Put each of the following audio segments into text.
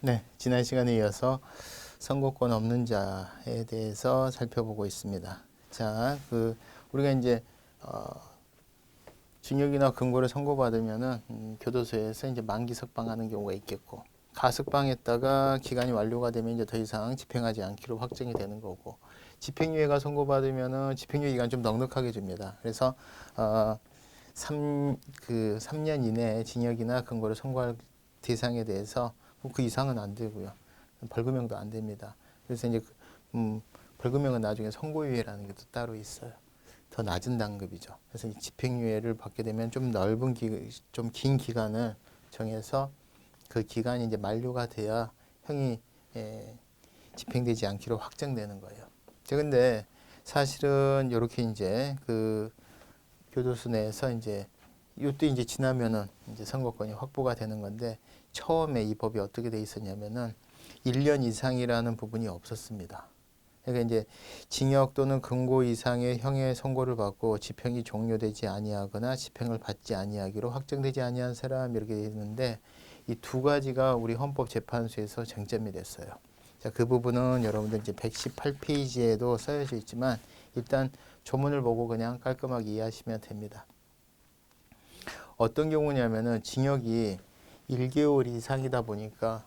네, 지난 시간에 이어서 선고권 없는 자에 대해서 살펴보고 있습니다. 자, 우리가 이제 징역이나 금고를 선고받으면은 교도소에서 이제 만기 석방하는 경우가 있겠고, 가석방했다가 기간이 완료가 되면 이제 더 이상 집행하지 않기로 확정이 되는 거고, 집행유예가 선고받으면은 집행유예 기간 좀 넉넉하게 줍니다. 그래서 3년 이내에 징역이나 금고를 선고할 대상에 대해서 그 이상은 안 되고요. 벌금형도 안 됩니다. 그래서 이제 벌금형은 나중에 선고유예라는 게 또 따로 있어요. 더 낮은 단급이죠. 그래서 이 집행유예를 받게 되면 좀 넓은 좀 긴 기간을 정해서 그 기간이 이제 만료가 돼야 형이 집행되지 않기로 확정되는 거예요. 근데 사실은 이렇게 이제 교도소 내에서 이제 이때 이제 지나면은 이제 선고권이 확보가 되는 건데, 처음에 이 법이 어떻게 돼 있었냐면은 1년 이상이라는 부분이 없었습니다. 그러니까 이제 징역 또는 금고 이상의 형의 선고를 받고 집행이 종료되지 아니하거나 집행을 받지 아니하기로 확정되지 아니한 사람, 이렇게 되어 있는데, 이 두 가지가 우리 헌법재판소에서 쟁점이 됐어요. 자, 그 부분은 여러분들 이제 118페이지에도 써져 있지만 일단 조문을 보고 그냥 깔끔하게 이해하시면 됩니다. 어떤 경우냐면은 징역이 1개월 이상이다 보니까,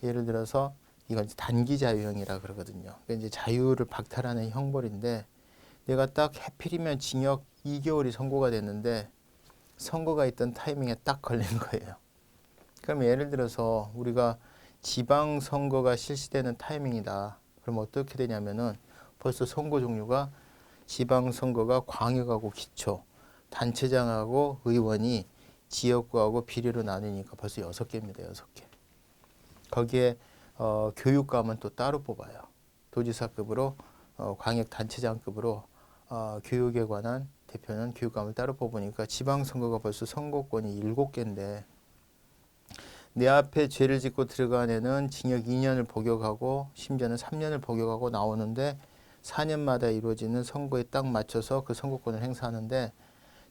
예를 들어서 이건 단기 자유형이라 그러거든요. 그러니까 이제 자유를 박탈하는 형벌인데, 내가 딱 해필이면 징역 2개월이 선고가 됐는데 선고가 있던 타이밍에 딱 걸린 거예요. 그럼 예를 들어서 우리가 지방선거가 실시되는 타이밍이다. 그럼 어떻게 되냐면은 벌써 선거 종류가 지방선거가 광역하고 기초, 단체장하고 의원이 지역구하고 비례로 나누니까 벌써 6개입니다. 6개. 거기에 교육감은 또 따로 뽑아요. 도지사급으로 광역단체장급으로 교육에 관한 대표는 교육감을 따로 뽑으니까 지방선거가 벌써 선거권이 7개인데, 내 앞에 죄를 짓고 들어간 애는 징역 2년을 복역하고 심지어는 3년을 복역하고 나오는데 4년마다 이루어지는 선거에 딱 맞춰서 그 선거권을 행사하는데,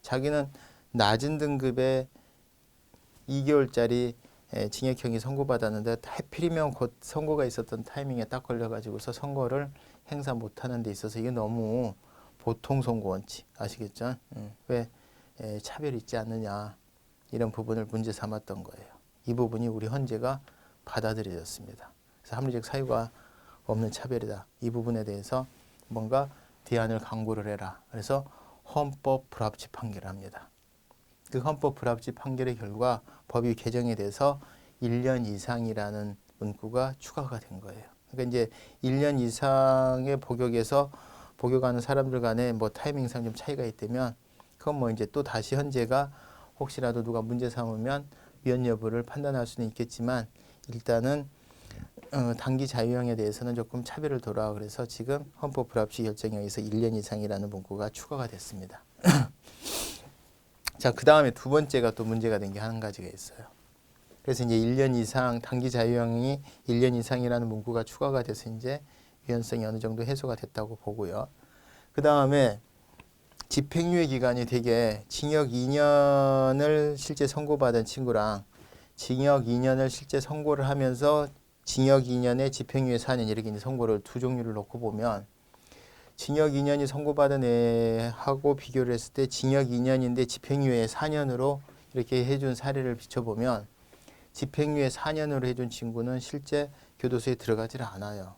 자기는 낮은 등급의 2개월짜리 징역형이 선고받았는데 하필이면 곧 선고가 있었던 타이밍에 딱 걸려가지고서 선고를 행사 못하는 데 있어서 이게 너무 보통 선고 원칙 아시겠죠? 왜 차별이 있지 않느냐, 이런 부분을 문제 삼았던 거예요. 이 부분이 우리 헌재가 받아들여졌습니다. 그래서 합리적 사유가 없는 차별이다. 이 부분에 대해서 뭔가 대안을 강구를 해라. 그래서 헌법 불합치 판결을 합니다. 그 헌법 불합치 판결의 결과 법이 개정이 돼서 1년 이상이라는 문구가 추가가 된 거예요. 그러니까 이제 1년 이상의 복역에서 복역하는 사람들 간에 뭐 타이밍상 좀 차이가 있다면, 그건 뭐 이제 또 다시 헌재가 혹시라도 누가 문제 삼으면 위헌 여부를 판단할 수는 있겠지만, 일단은 단기 자유형에 대해서는 조금 차별을 둬라. 그래서 지금 헌법 불합치 결정에 의해서 1년 이상이라는 문구가 추가가 됐습니다. 자, 그 다음에 두 번째가 또 문제가 된 게 한 가지가 있어요. 그래서 이제 1년 이상, 단기 자유형이 1년 이상이라는 문구가 추가가 돼서 이제 위헌성이 어느 정도 해소가 됐다고 보고요. 그 다음에 집행유예 기간이 되게 징역 2년을 실제 선고받은 친구랑 징역 2년을 실제 선고를 하면서 징역 2년에 집행유예 4년, 이렇게 이제 선고를 두 종류를 놓고 보면, 징역 2년이 선고받은 애하고 비교를 했을 때 징역 2년인데 집행유예 4년으로 이렇게 해준 사례를 비춰보면, 집행유예 4년으로 해준 친구는 실제 교도소에 들어가질 않아요.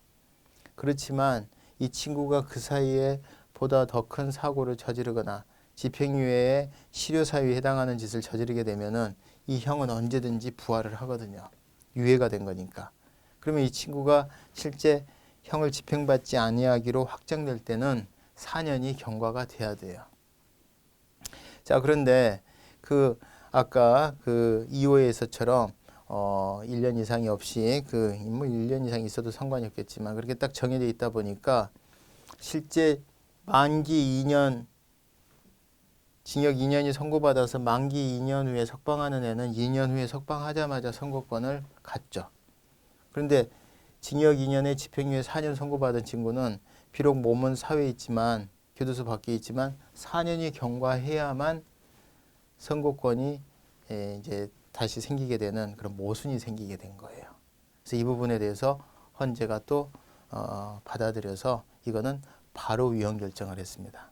그렇지만 이 친구가 그 사이에 보다 더 큰 사고를 저지르거나 집행유예의 실효사유에 해당하는 짓을 저지르게 되면은 이 형은 언제든지 부활을 하거든요. 유예가 된 거니까. 그러면 이 친구가 실제 형을 집행받지 아니하기로 확정될 때는 4년이 경과가 돼야 돼요. 자, 그런데 아까 2호에서처럼 1년 이상이 없이 뭐 1년 이상이 있어도 상관이 없겠지만 그렇게 딱 정해져 있다 보니까, 실제 만기 2년, 징역 2년이 선고받아서 만기 2년 후에 석방하는 애는 2년 후에 석방하자마자 선고권을 갖죠. 그런데 징역 2년에 집행유예 4년 선고받은 친구는 비록 몸은 사회에 있지만, 교도소 밖에 있지만 4년이 경과해야만 선고권이 이제 다시 생기게 되는 그런 모순이 생기게 된 거예요. 그래서 이 부분에 대해서 헌재가 또 받아들여서 이거는 바로 위헌 결정을 했습니다.